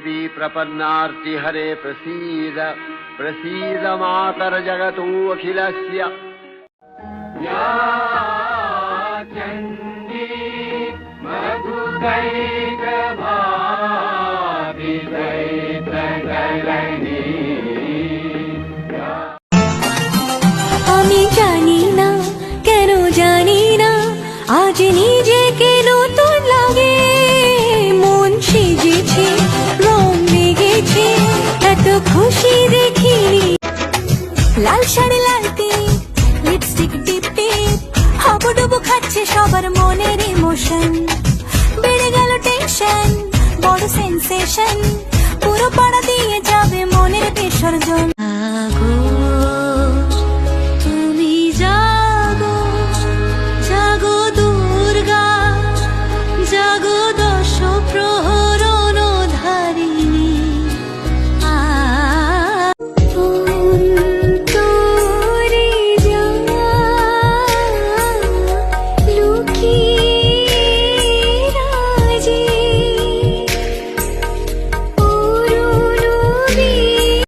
देवी प्रपन्नार्ति हरे प्रसीद प्रसीद मातर जगतो अखिलस्य या चण्डी मधुकैकभाविदैतकरणी। আমি জানি না কেন জানি না আজ নিজেকে নতুন লাগে, মন সেজেছে রং লেগেছে এত খুশি দেখিনি। লাল শাড়ি লাল টিপ লিপস্টিক টিপ টিপ হাবুডুবু খাচ্ছে সবার মনের ইমোশন। বেড়ে গেল টেনশন বড় সেন্সেশন, পুরো পাড়া দিয়ে যাবে মনের বিসর্জন।